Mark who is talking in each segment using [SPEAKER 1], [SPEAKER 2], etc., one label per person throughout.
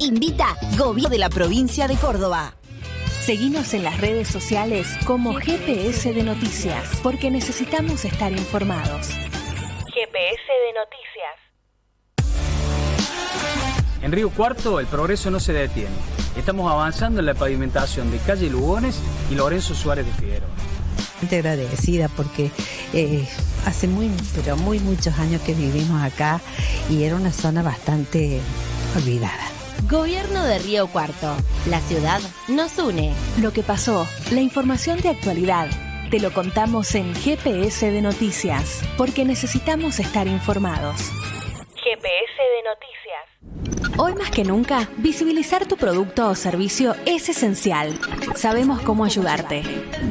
[SPEAKER 1] Invita Gobierno de la Provincia de Córdoba.
[SPEAKER 2] Seguinos en las redes sociales como GPS de Noticias, porque necesitamos estar informados. GPS de Noticias.
[SPEAKER 3] En Río Cuarto el progreso no se detiene. Estamos avanzando en la pavimentación de calle Lugones y Lorenzo Suárez de Figueroa.
[SPEAKER 4] Agradecida porque hace muchos años que vivimos acá y era una zona bastante olvidada.
[SPEAKER 1] Gobierno de Río Cuarto. La ciudad nos une.
[SPEAKER 2] Lo que pasó, la información de actualidad, te lo contamos en GPS de Noticias, porque necesitamos estar informados. GPS de Noticias. Hoy más que nunca, visibilizar tu producto o servicio es esencial. Sabemos cómo ayudarte.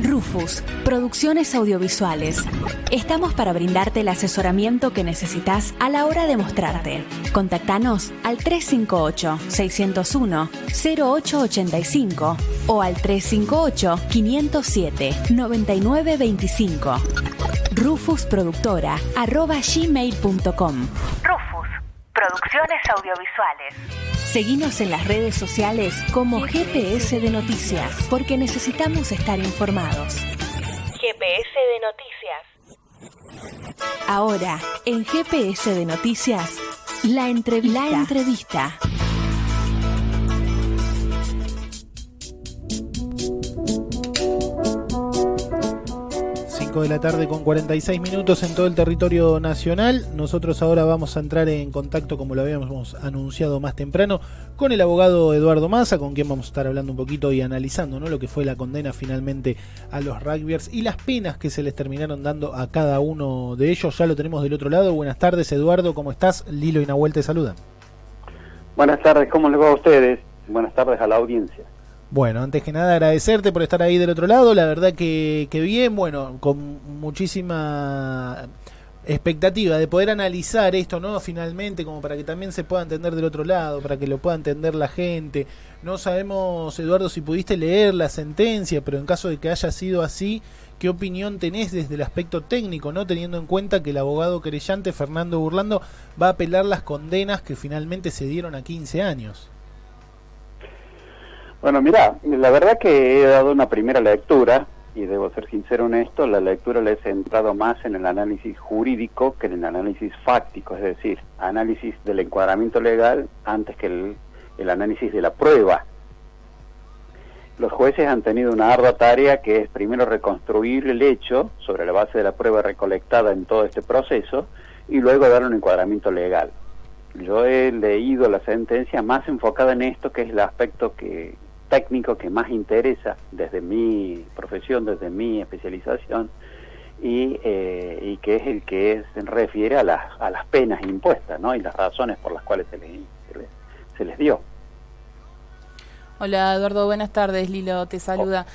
[SPEAKER 2] Rufus, Producciones Audiovisuales. Estamos para brindarte el asesoramiento que necesitas a la hora de mostrarte. Contactanos al 358-601-0885 o al 358-507-9925. rufusproductora@gmail.com. Rufus, Producciones Audiovisuales. Seguinos en las redes sociales como GPS de Noticias, porque necesitamos estar informados. GPS de Noticias. Ahora, en GPS de Noticias, la entrevista.
[SPEAKER 5] 5 de la tarde con 46 minutos en todo el territorio nacional. Nosotros ahora vamos a entrar en contacto, como lo habíamos anunciado más temprano, con el abogado Eduardo Massa, con quien vamos a estar hablando un poquito y analizando, ¿no?, lo que fue la condena finalmente a los rugbyers y las penas que se les terminaron dando a cada uno de ellos. Ya lo tenemos del otro lado. Buenas tardes, Eduardo, ¿cómo estás? Lilo y Nahuel te saludan.
[SPEAKER 6] Buenas tardes, ¿cómo les va a ustedes? Buenas tardes a la audiencia.
[SPEAKER 5] Bueno, antes que nada agradecerte por estar ahí del otro lado, la verdad que bien, bueno, con muchísima expectativa de poder analizar esto, ¿no?, finalmente, como para que también se pueda entender del otro lado, para que lo pueda entender la gente. No sabemos, Eduardo, si pudiste leer la sentencia, pero en caso de que haya sido así, ¿qué opinión tenés desde el aspecto técnico, no, teniendo en cuenta que el abogado querellante, Fernando Burlando, va a apelar las condenas que finalmente se dieron a 15 años?
[SPEAKER 6] Bueno, mirá, la verdad que he dado una primera lectura, y debo ser sincero en esto, la lectura la he centrado más en el análisis jurídico que en el análisis fáctico, es decir, análisis del encuadramiento legal antes que el análisis de la prueba. Los jueces han tenido una ardua tarea que es primero reconstruir el hecho sobre la base de la prueba recolectada en todo este proceso y luego dar un encuadramiento legal. Yo he leído la sentencia más enfocada en esto, que es el aspecto técnico que más interesa desde mi profesión, desde mi especialización, y que es el que se refiere a las penas impuestas, ¿no?, y las razones por las cuales se les dio.
[SPEAKER 7] Hola Eduardo, buenas tardes, Lilo te saluda.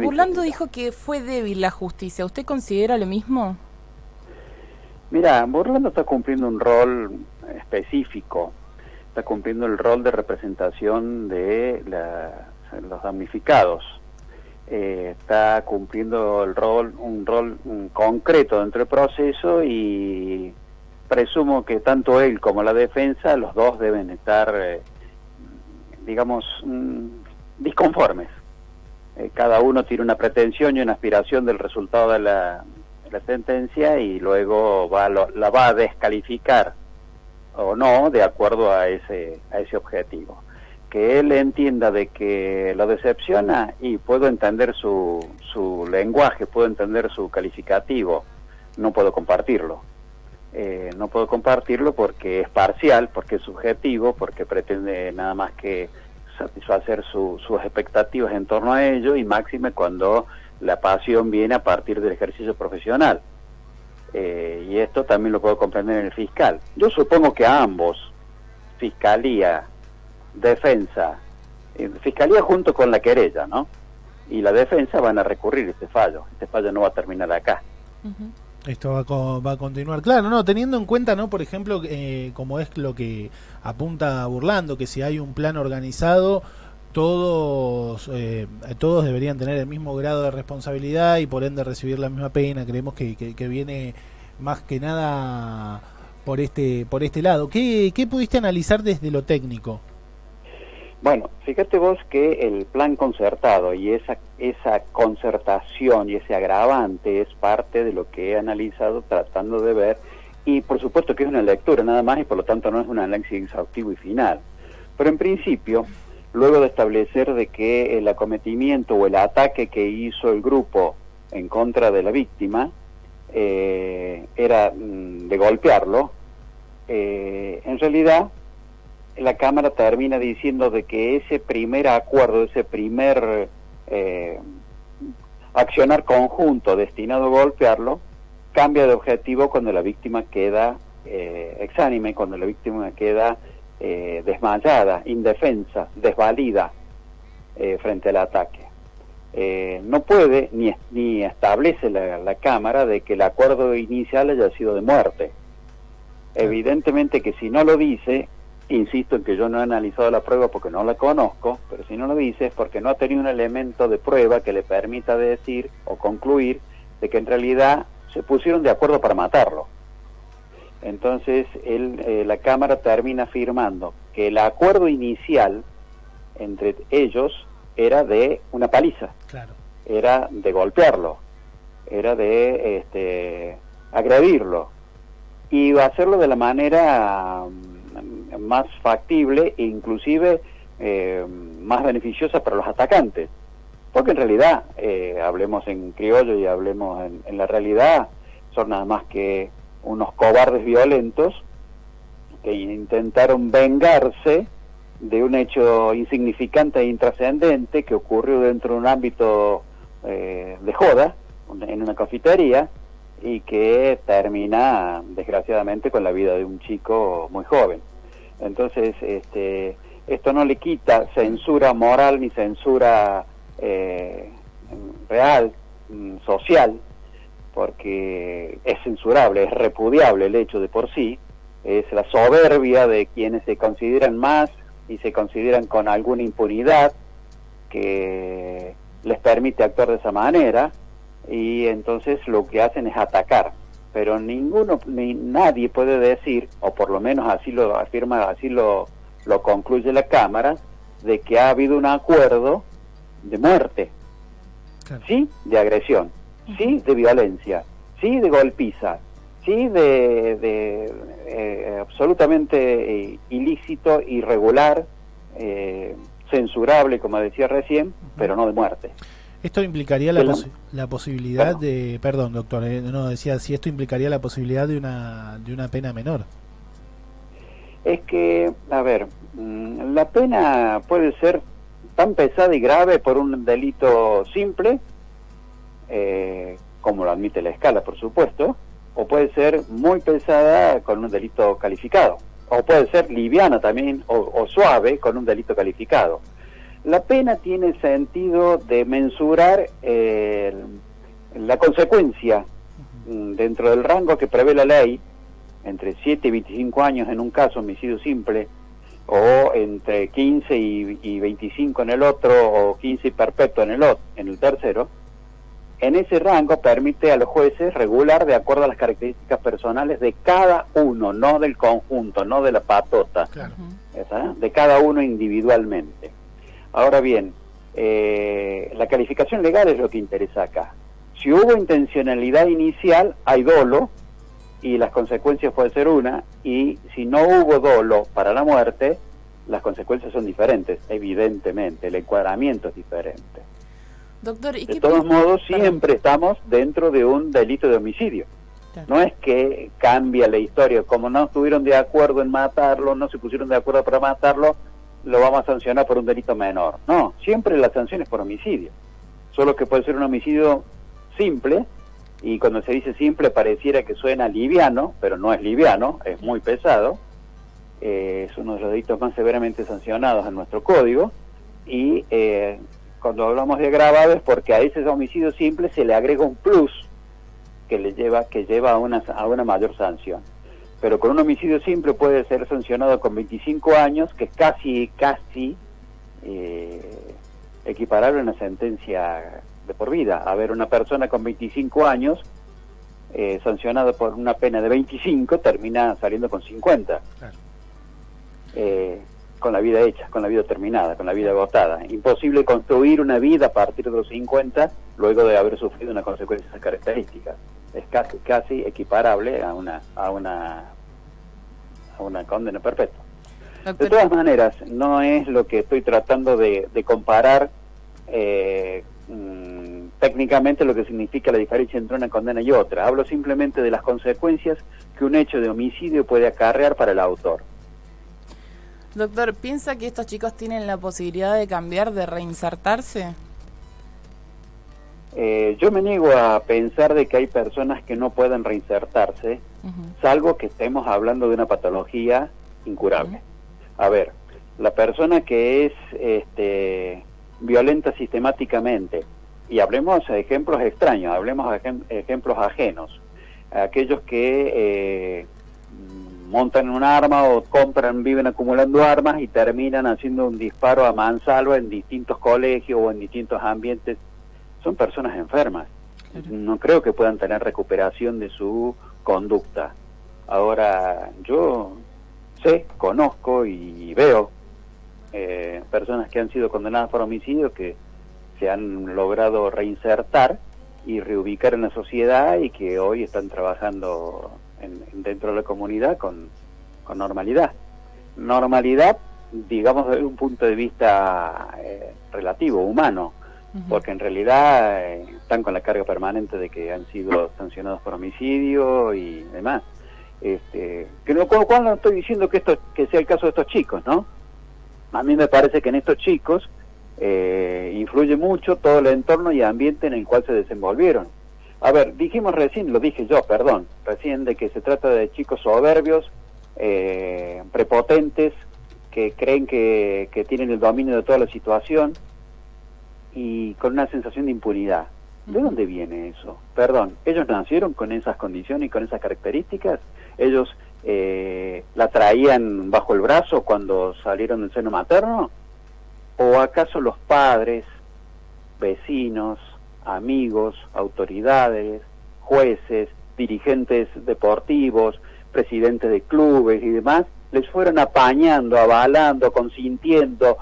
[SPEAKER 7] Burlando dijo que fue débil la justicia, ¿usted considera lo mismo?
[SPEAKER 6] Mira, Burlando está cumpliendo un rol específico, está cumpliendo el rol de representación de los damnificados, está cumpliendo un rol concreto dentro del proceso, y presumo que tanto él como la defensa, los dos deben estar, digamos, disconformes. Cada uno tiene una pretensión y una aspiración del resultado de la sentencia, y luego la va a descalificar o no de acuerdo a ese objetivo. Que él entienda de que lo decepciona, y puedo entender su lenguaje, puedo entender su calificativo, no puedo compartirlo. No puedo compartirlo porque es parcial, porque es subjetivo, porque pretende nada más que satisfacer sus expectativas en torno a ello, y máxime cuando la pasión viene a partir del ejercicio profesional. Y esto también lo puedo comprender en el fiscal. Yo supongo que a ambos, fiscalía, defensa, fiscalía junto con la querella, ¿no?, y la defensa van a recurrir este fallo. Este fallo no va a terminar acá.
[SPEAKER 7] Uh-huh.
[SPEAKER 5] Esto va a continuar, claro, no, teniendo en cuenta, no, por ejemplo, como es lo que apunta Burlando, que si hay un plan organizado, todos deberían tener el mismo grado de responsabilidad y por ende recibir la misma pena. Creemos que viene más que nada por este lado. ¿Qué pudiste analizar desde lo técnico?
[SPEAKER 6] Bueno, fíjate vos que el plan concertado y esa concertación y ese agravante es parte de lo que he analizado tratando de ver, y por supuesto que es una lectura nada más y por lo tanto no es un análisis exhaustivo y final. Pero en principio, luego de establecer de que el acometimiento o el ataque que hizo el grupo en contra de la víctima era de golpearlo, en realidad la Cámara termina diciendo de que ese primer acuerdo, ese primer accionar conjunto destinado a golpearlo, cambia de objetivo cuando la víctima queda exánime, cuando la víctima queda desmayada, indefensa, desvalida frente al ataque. No puede ni establece la Cámara de que el acuerdo inicial haya sido de muerte. Evidentemente que si no lo dice, insisto en que yo no he analizado la prueba porque no la conozco, pero si no lo dice es porque no ha tenido un elemento de prueba que le permita decir o concluir de que en realidad se pusieron de acuerdo para matarlo. Entonces la Cámara termina afirmando que el acuerdo inicial entre ellos era de una paliza,
[SPEAKER 5] claro,
[SPEAKER 6] era de golpearlo, era de agredirlo, y va a hacerlo de la manera más factible e inclusive más beneficiosa para los atacantes, porque en realidad, hablemos en criollo y hablemos en la realidad, son nada más que unos cobardes violentos que intentaron vengarse de un hecho insignificante e intrascendente que ocurrió dentro de un ámbito de joda, en una cafetería, y que termina desgraciadamente con la vida de un chico muy joven. Entonces esto no le quita censura moral ni censura real, social, porque es censurable, es repudiable el hecho de por sí, es la soberbia de quienes se consideran más y se consideran con alguna impunidad que les permite actuar de esa manera, y entonces lo que hacen es atacar, pero nadie puede decir, o por lo menos así lo afirma, así lo concluye la Cámara, de que ha habido un acuerdo de muerte, claro, sí de agresión, sí de violencia, sí de golpiza, sí de absolutamente ilícito, irregular, censurable, como decía recién, pero no de muerte.
[SPEAKER 5] Esto implicaría la posibilidad de... Perdón, doctor, no decía si esto implicaría la posibilidad de una pena menor.
[SPEAKER 6] Es que, a ver, la pena puede ser tan pesada y grave por un delito simple, como lo admite la escala, por supuesto, o puede ser muy pesada con un delito calificado, o puede ser liviana también, o suave con un delito calificado. La pena tiene sentido de mensurar la consecuencia dentro del rango que prevé la ley, entre 7 y 25 años en un caso, homicidio simple, o entre 15 y 25 en el otro, o 15 y perpetuo en el tercero. En ese rango permite a los jueces regular de acuerdo a las características personales de cada uno, no del conjunto, no de la patota, claro, de cada uno individualmente. Ahora bien, la calificación legal es lo que interesa acá. Si hubo intencionalidad inicial, hay dolo, y las consecuencias pueden ser una, y si no hubo dolo para la muerte, las consecuencias son diferentes, evidentemente, el encuadramiento es diferente.
[SPEAKER 7] Doctor, ¿y
[SPEAKER 6] de todos modos, siempre estamos dentro de un delito de homicidio. Claro. No es que cambia la historia, como no estuvieron de acuerdo en matarlo, no se pusieron de acuerdo para matarlo, lo vamos a sancionar por un delito menor. No, siempre la sanción es por homicidio. Solo que puede ser un homicidio simple, y cuando se dice simple pareciera que suena liviano, pero no es liviano, es muy pesado. Es uno de los delitos más severamente sancionados en nuestro código, y cuando hablamos de agravado es porque a ese homicidio simple se le agrega un plus que lleva a una mayor sanción. Pero con un homicidio simple puede ser sancionado con 25 años, que es casi equiparable a una sentencia de por vida. A ver, una persona con 25 años sancionada por una pena de 25 termina saliendo con 50. Claro. con la vida hecha, con la vida terminada, con la vida agotada. Imposible construir una vida a partir de los 50 luego de haber sufrido una consecuencia de esas características. Es casi equiparable a una condena perpetua.
[SPEAKER 7] Doctor,
[SPEAKER 6] de todas maneras, no es lo que estoy tratando de comparar técnicamente lo que significa la diferencia entre una condena y otra. Hablo simplemente de las consecuencias que un hecho de homicidio puede acarrear para el autor.
[SPEAKER 7] doctor, ¿piensa que estos chicos tienen la posibilidad de cambiar, de reinsertarse?
[SPEAKER 6] Yo me niego a pensar de que hay personas que no pueden reinsertarse, salvo que estemos hablando de una patología incurable. A ver, la persona que es violenta sistemáticamente, y hablemos de ejemplos extraños, hablemos de ejemplos ajenos, aquellos que montan un arma o viven acumulando armas y terminan haciendo un disparo a mansalva en distintos colegios o en distintos ambientes, son personas enfermas. No creo que puedan tener recuperación de su conducta. Ahora, yo sé, conozco y veo personas que han sido condenadas por homicidio que se han logrado reinsertar y reubicar en la sociedad y que hoy están trabajando dentro de la comunidad con normalidad. Normalidad, digamos, desde un punto de vista relativo, humano, porque en realidad están con la carga permanente de que han sido sancionados por homicidio y demás. Que no, cual no estoy diciendo que sea el caso de estos chicos, ¿no? A mí me parece que en estos chicos influye mucho todo el entorno y ambiente en el cual se desenvolvieron. A ver, dijimos recién, lo dije yo, perdón, recién de que se trata de chicos soberbios, prepotentes, que creen que tienen el dominio de toda la situación y con una sensación de impunidad. ¿De dónde viene eso? Perdón, ¿ellos nacieron con esas condiciones y con esas características? ¿Ellos la traían bajo el brazo cuando salieron del seno materno? ¿O acaso los padres, vecinos, amigos, autoridades, jueces, dirigentes deportivos, presidentes de clubes y demás, les fueron apañando, avalando, consintiendo,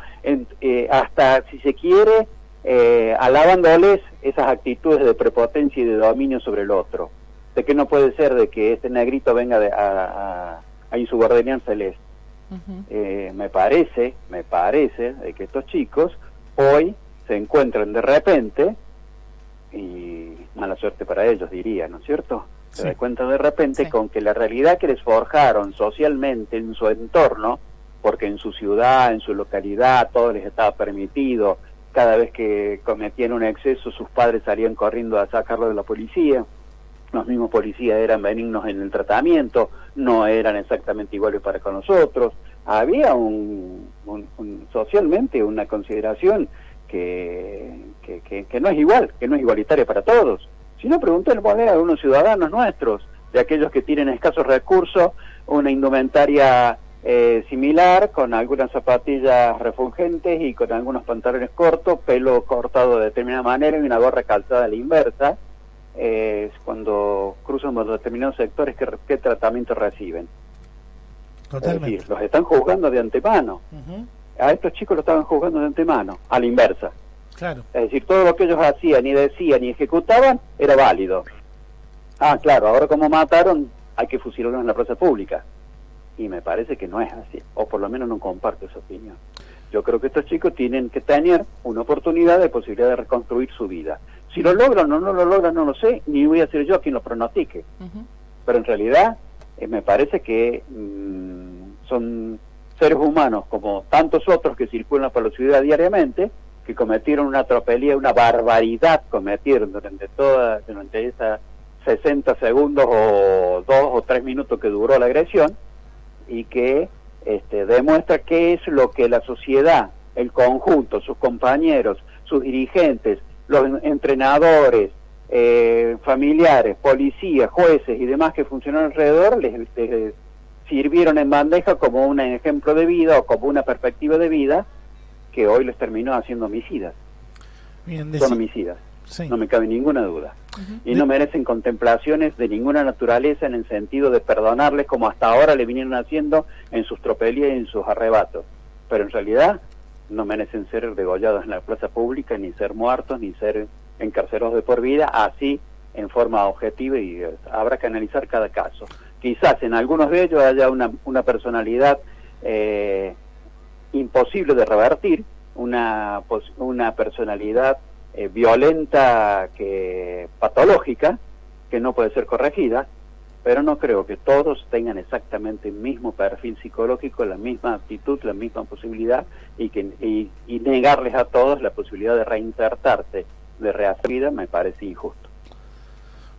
[SPEAKER 6] hasta, si se quiere, alabándoles esas actitudes de prepotencia y de dominio sobre el otro? De que no puede ser de que este negrito venga a insubordinárseles. Me parece de que estos chicos hoy se encuentran de repente, y mala suerte para ellos diría, ¿no es cierto? Se da cuenta de repente con que la realidad que les forjaron socialmente en su entorno, porque en su ciudad, en su localidad, todo les estaba permitido, cada vez que cometían un exceso sus padres salían corriendo a sacarlo de la policía, los mismos policías eran benignos en el tratamiento, no eran exactamente iguales para con nosotros, había socialmente una consideración que no es igual, que no es igualitaria para todos. Si no, preguntémosle a algunos ciudadanos nuestros, de aquellos que tienen escasos recursos, una indumentaria similar, con algunas zapatillas refulgentes y con algunos pantalones cortos, pelo cortado de determinada manera y una gorra calzada a la inversa, cuando cruzan por determinados sectores, ¿qué tratamiento reciben?
[SPEAKER 5] Totalmente.
[SPEAKER 6] Es decir, los están juzgando de antemano. A estos chicos los estaban juzgando de antemano, a la inversa.
[SPEAKER 5] Claro.
[SPEAKER 6] Es decir, todo lo que ellos hacían y decían y ejecutaban era válido. Claro, ahora como mataron, hay que fusilarlos en la plaza pública. Y me parece que no es así, o por lo menos no comparto esa opinión. Yo creo que estos chicos tienen que tener una oportunidad de posibilidad de reconstruir su vida. Si lo logran o no lo logran, no lo sé, ni voy a ser yo quien lo pronostique. Pero en realidad, me parece que son seres humanos, como tantos otros que circulan por la ciudad diariamente, que cometieron una tropelía, una barbaridad cometieron durante esas 60 segundos o 2 o 3 minutos que duró la agresión, y que demuestra qué es lo que la sociedad, el conjunto, sus compañeros, sus dirigentes, los entrenadores, familiares, policías, jueces y demás que funcionaron alrededor, les sirvieron en bandeja como un ejemplo de vida o como una perspectiva de vida que hoy les terminó haciendo homicidas. Son homicidas, no me cabe ninguna duda. Y no merecen contemplaciones de ninguna naturaleza en el sentido de perdonarles como hasta ahora le vinieron haciendo en sus tropelías y en sus arrebatos. pero en realidad no merecen ser degollados en la plaza pública, ni ser muertos, ni ser encarcelados de por vida, así en forma objetiva, y habrá que analizar cada caso. Quizás en algunos de ellos haya una personalidad imposible de revertir, una personalidad violenta, patológica, que no puede ser corregida, pero no creo que todos tengan exactamente el mismo perfil psicológico, la misma actitud, la misma posibilidad, y negarles a todos la posibilidad de reinsertarse, de rehacer vida, me parece injusto.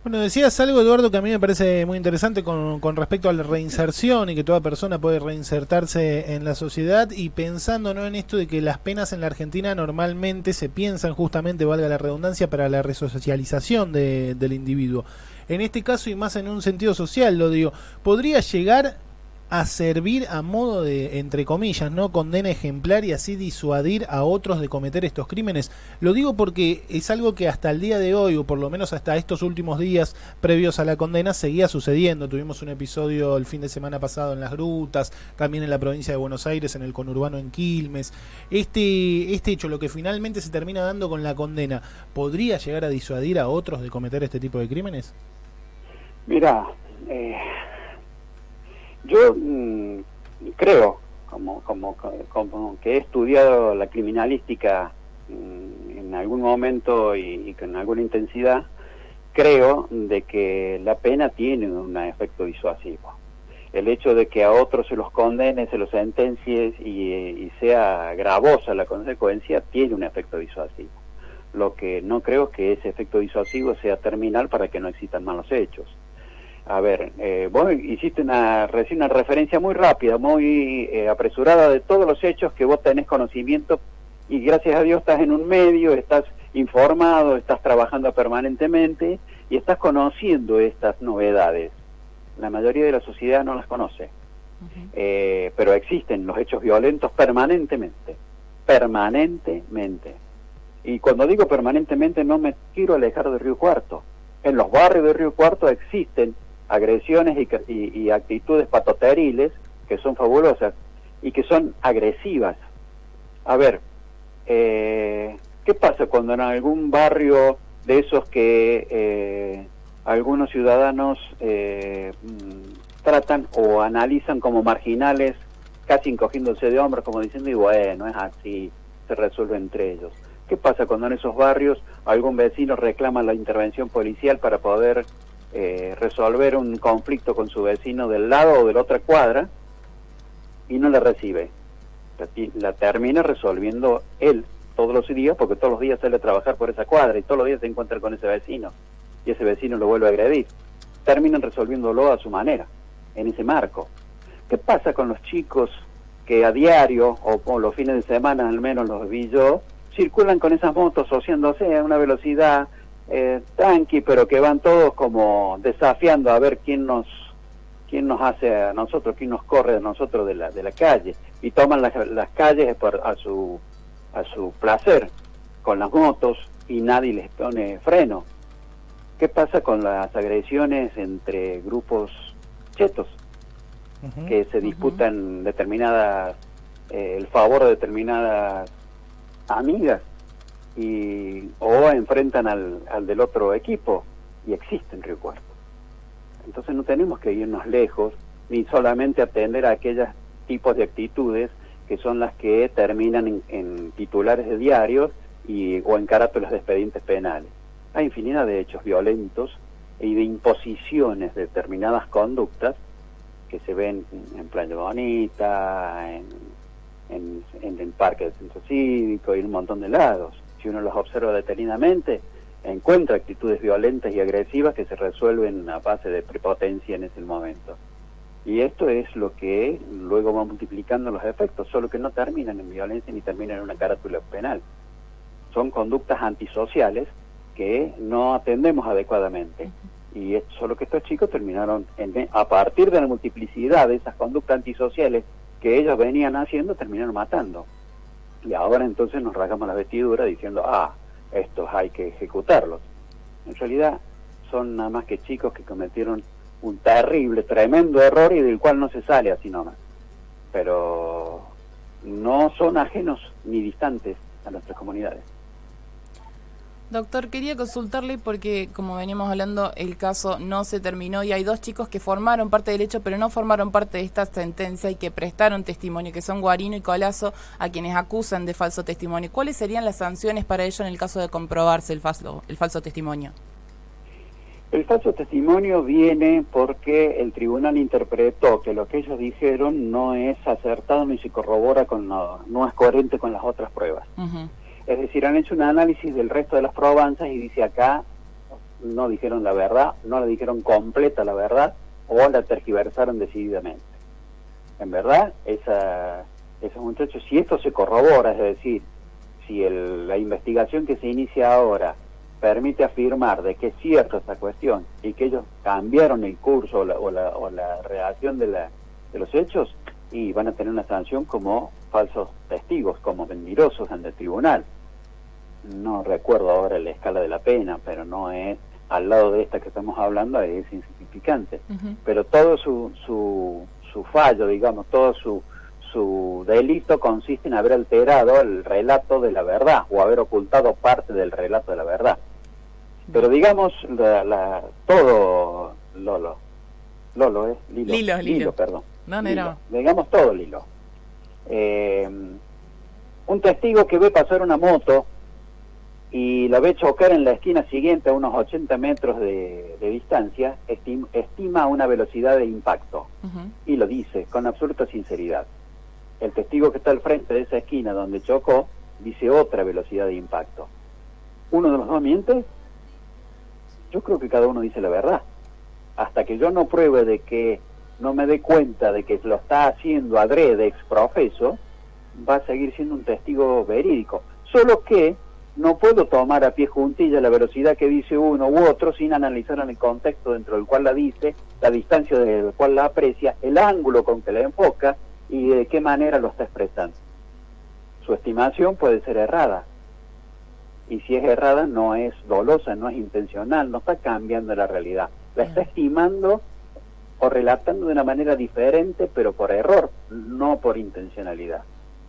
[SPEAKER 5] Bueno, decías algo, Eduardo, que a mí me parece muy interesante con respecto a la reinserción y que toda persona puede reinsertarse en la sociedad, y pensando, ¿no?, en esto de que las penas en la Argentina normalmente se piensan justamente, valga la redundancia, para la resocialización del individuo. En este caso, y más en un sentido social, lo digo, podría llegar a servir a modo de, entre comillas, ¿no?, condena ejemplar, y así disuadir a otros de cometer estos crímenes. Lo digo porque es algo que hasta el día de hoy, o por lo menos hasta estos últimos días previos a la condena, seguía sucediendo. Tuvimos un episodio el fin de semana pasado en Las Grutas, también en la provincia de Buenos Aires, en el conurbano en Quilmes. Este hecho, lo que finalmente se termina dando con la condena, ¿podría llegar a disuadir a otros de cometer este tipo de crímenes?
[SPEAKER 6] Mira, yo creo, como que he estudiado la criminalística en algún momento y con alguna intensidad, creo de que la pena tiene un efecto disuasivo. El hecho de que a otros se los condene, se los sentencie y sea gravosa la consecuencia, tiene un efecto disuasivo. Lo que no creo es que ese efecto disuasivo sea terminal para que no existan malos hechos. A ver, vos hiciste recién una referencia muy rápida, muy apresurada de todos los hechos que vos tenés conocimiento, y gracias a Dios estás en un medio, estás informado, estás trabajando permanentemente y estás conociendo estas novedades. La mayoría de la sociedad no las conoce, pero existen los hechos violentos permanentemente. Y cuando digo permanentemente no me quiero alejar de Río Cuarto. En los barrios de Río Cuarto existen agresiones y actitudes patoteriles que son fabulosas y que son agresivas. A ver, ¿qué pasa cuando en algún barrio de esos que algunos ciudadanos tratan o analizan como marginales, casi encogiéndose de hombros, como diciendo, y bueno, es así, se resuelve entre ellos? ¿Qué pasa cuando en esos barrios algún vecino reclama la intervención policial para poder resolver un conflicto con su vecino del lado o de la otra cuadra y no la recibe? La termina resolviendo él todos los días, porque todos los días sale a trabajar por esa cuadra y todos los días se encuentra con ese vecino y ese vecino lo vuelve a agredir. Terminan resolviéndolo a su manera, en ese marco. ¿Qué pasa con los chicos que a diario o los fines de semana, al menos los vi yo, circulan con esas motos asociándose a una velocidad tranqui, pero que van todos como desafiando a ver quién nos hace a nosotros, quién nos corre a nosotros de la calle, y toman las calles a su placer con las motos y nadie les pone freno? ¿Qué pasa con las agresiones entre grupos chetos que se disputan el favor de determinadas amigas o enfrentan al del otro equipo? Y existe en Río Cuarto. Entonces no tenemos que irnos lejos ni solamente atender a aquellos tipos de actitudes que son las que terminan en titulares de diarios o en carátulas de expedientes penales. Hay infinidad de hechos violentos y de imposiciones de determinadas conductas que se ven en Playa Bonita, en el parque del centro cívico y en un montón de lados. Si uno los observa detenidamente, encuentra actitudes violentas y agresivas que se resuelven a base de prepotencia en ese momento. Y esto es lo que luego va multiplicando los efectos, solo que no terminan en violencia ni terminan en una carátula penal. Son conductas antisociales que no atendemos adecuadamente. Y es solo que estos chicos terminaron, a partir de la multiplicidad de esas conductas antisociales que ellos venían haciendo, terminaron matando. Y ahora entonces nos rasgamos la vestidura diciendo, estos hay que ejecutarlos. En realidad son nada más que chicos que cometieron un terrible, tremendo error y del cual no se sale así nomás. Pero no son ajenos ni distantes a nuestras comunidades.
[SPEAKER 7] Doctor, quería consultarle porque, como veníamos hablando, el caso no se terminó y hay 2 chicos que formaron parte del hecho, pero no formaron parte de esta sentencia y que prestaron testimonio, que son Guarino y Colazo, a quienes acusan de falso testimonio. ¿Cuáles serían las sanciones para ellos en el caso de comprobarse el falso testimonio?
[SPEAKER 6] El falso testimonio viene porque el tribunal interpretó que lo que ellos dijeron no es acertado ni se corrobora no es coherente con las otras pruebas. Es decir, han hecho un análisis del resto de las probanzas y dice acá no dijeron la verdad, no la dijeron completa la verdad o la tergiversaron decididamente. En verdad, esos muchachos, si esto se corrobora, es decir, si la investigación que se inicia ahora permite afirmar de que es cierta esta cuestión y que ellos cambiaron el curso o la redacción de los hechos, y van a tener una sanción como falsos testigos, como mentirosos ante el tribunal. No recuerdo ahora la escala de la pena, pero no es, al lado de esta que estamos hablando, es insignificante. Pero todo su fallo, digamos, todo su delito consiste en haber alterado el relato de la verdad o haber ocultado parte del relato de la verdad. Pero digamos, todo Lilo, perdón.
[SPEAKER 7] No.
[SPEAKER 6] Digamos todo Lilo. Un testigo que ve pasar una moto y la ve chocar en la esquina siguiente a unos 80 metros de distancia, estima una velocidad de impacto y lo dice con absoluta sinceridad. El testigo que está al frente de esa esquina donde chocó dice otra velocidad de impacto. ¿Uno de los dos miente? Yo creo que cada uno dice la verdad. Hasta que yo no pruebe de que no me dé cuenta de que lo está haciendo adrede, ex profeso, va a seguir siendo un testigo verídico. Solo que no puedo tomar a pie juntilla la velocidad que dice uno u otro sin analizar en el contexto dentro del cual la dice, la distancia del cual la aprecia, el ángulo con que la enfoca y de qué manera lo está expresando. Su estimación puede ser errada. Y si es errada, no es dolosa, no es intencional, no está cambiando la realidad. La está estimando o relatando de una manera diferente, pero por error, no por intencionalidad.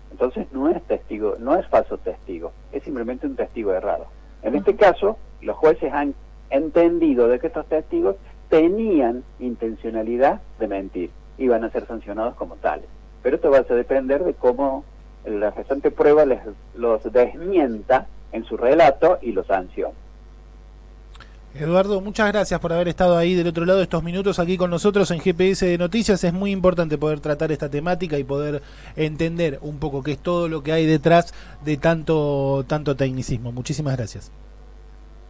[SPEAKER 6] Entonces no es testigo, no es falso testigo, es simplemente un testigo errado. En este caso, los jueces han entendido de que estos testigos tenían intencionalidad de mentir y van a ser sancionados como tales. Pero esto va a depender de cómo la restante prueba los desmienta en su relato y los sanciona.
[SPEAKER 5] Eduardo, muchas gracias por haber estado ahí del otro lado de estos minutos aquí con nosotros en GPS de Noticias. Es muy importante poder tratar esta temática y poder entender un poco qué es todo lo que hay detrás de tanto tecnicismo. Muchísimas gracias.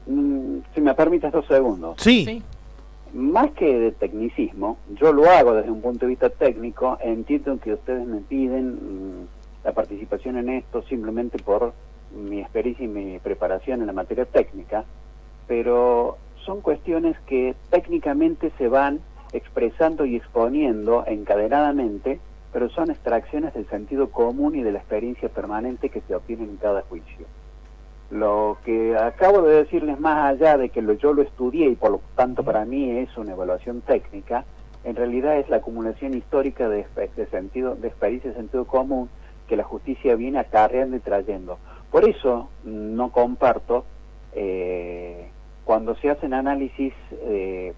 [SPEAKER 6] Si me permites 2 segundos.
[SPEAKER 5] Sí.
[SPEAKER 6] Más que de tecnicismo, yo lo hago desde un punto de vista técnico. Entiendo que ustedes me piden la participación en esto simplemente por mi experiencia y mi preparación en la materia técnica, pero son cuestiones que técnicamente se van expresando y exponiendo encadenadamente, pero son extracciones del sentido común y de la experiencia permanente que se obtiene en cada juicio. Lo que acabo de decirles, más allá de que yo lo estudié y por lo tanto para mí es una evaluación técnica, en realidad es la acumulación histórica de experiencia de sentido común que la justicia viene acarreando y trayendo. Por eso no comparto cuando se hacen análisis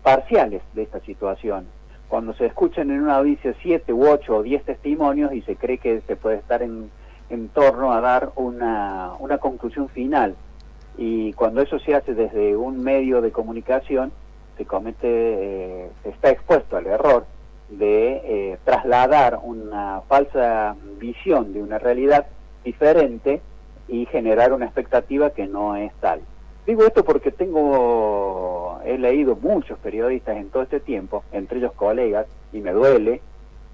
[SPEAKER 6] parciales de esta situación, cuando se escuchan en una audiencia 7 u 8 o 10 testimonios y se cree que se puede estar en torno a dar una conclusión final, y cuando eso se hace desde un medio de comunicación se está expuesto al error de trasladar una falsa visión de una realidad diferente y generar una expectativa que no es tal. Digo esto porque he leído muchos periodistas en todo este tiempo, entre ellos colegas, y me duele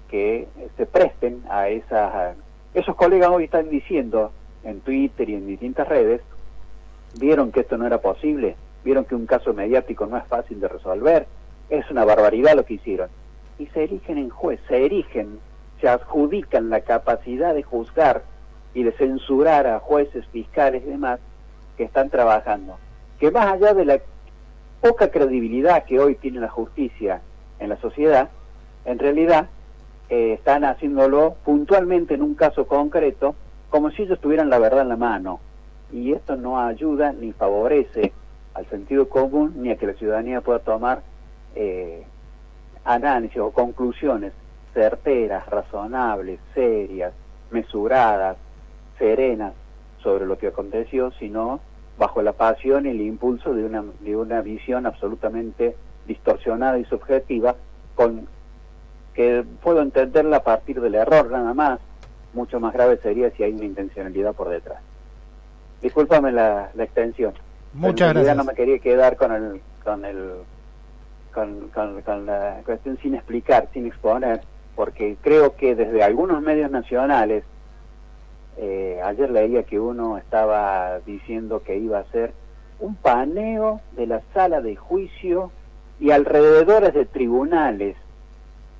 [SPEAKER 6] que se presten a esos colegas hoy están diciendo en Twitter y en distintas redes, vieron que esto no era posible, vieron que un caso mediático no es fácil de resolver, es una barbaridad lo que hicieron. Y se erigen en juez, se adjudican la capacidad de juzgar y de censurar a jueces, fiscales y demás que están trabajando. Que más allá de la poca credibilidad que hoy tiene la justicia en la sociedad, en realidad están haciéndolo puntualmente en un caso concreto, como si ellos tuvieran la verdad en la mano. Y esto no ayuda ni favorece al sentido común, ni a que la ciudadanía pueda tomar análisis o conclusiones certeras, razonables, serias, mesuradas, serenas sobre lo que aconteció, sino bajo la pasión y el impulso de una visión absolutamente distorsionada y subjetiva, con que puedo entenderla a partir del error nada más. Mucho más grave sería si hay una intencionalidad por detrás. Discúlpame la extensión.
[SPEAKER 5] Muchas gracias.
[SPEAKER 6] No me quería quedar con la cuestión sin explicar, sin exponer, porque creo que desde algunos medios nacionales, ayer leía que uno estaba diciendo que iba a hacer un paneo de la sala de juicio y alrededores de tribunales.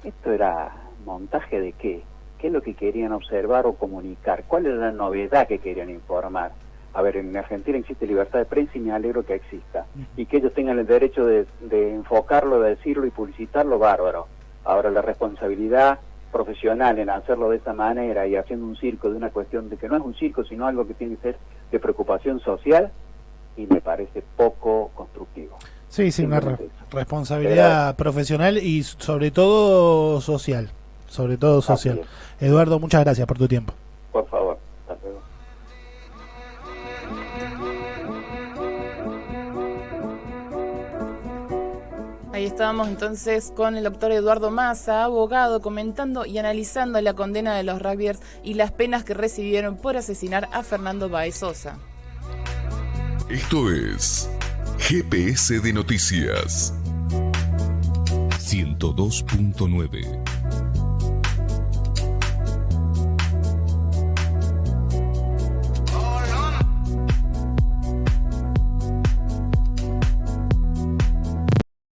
[SPEAKER 6] ¿Esto era montaje de qué? ¿Qué es lo que querían observar o comunicar? ¿Cuál era la novedad que querían informar? A ver, en Argentina existe libertad de prensa y me alegro que exista. Y que ellos tengan el derecho de enfocarlo, de decirlo y publicitarlo, bárbaro. Ahora, la responsabilidad profesional en hacerlo de esa manera y haciendo un circo de una cuestión de que no es un circo, sino algo que tiene que ser de preocupación social, y me parece poco constructivo.
[SPEAKER 5] Sí, una responsabilidad profesional y sobre todo social. Sobre todo social. Eduardo, muchas gracias por tu tiempo.
[SPEAKER 6] Por favor, hasta luego.
[SPEAKER 7] Ahí estábamos entonces con el doctor Eduardo Massa, abogado, comentando y analizando la condena de los rugbyers y las penas que recibieron por asesinar a Fernando Báez Sosa.
[SPEAKER 8] Esto es GPS de Noticias 102.9.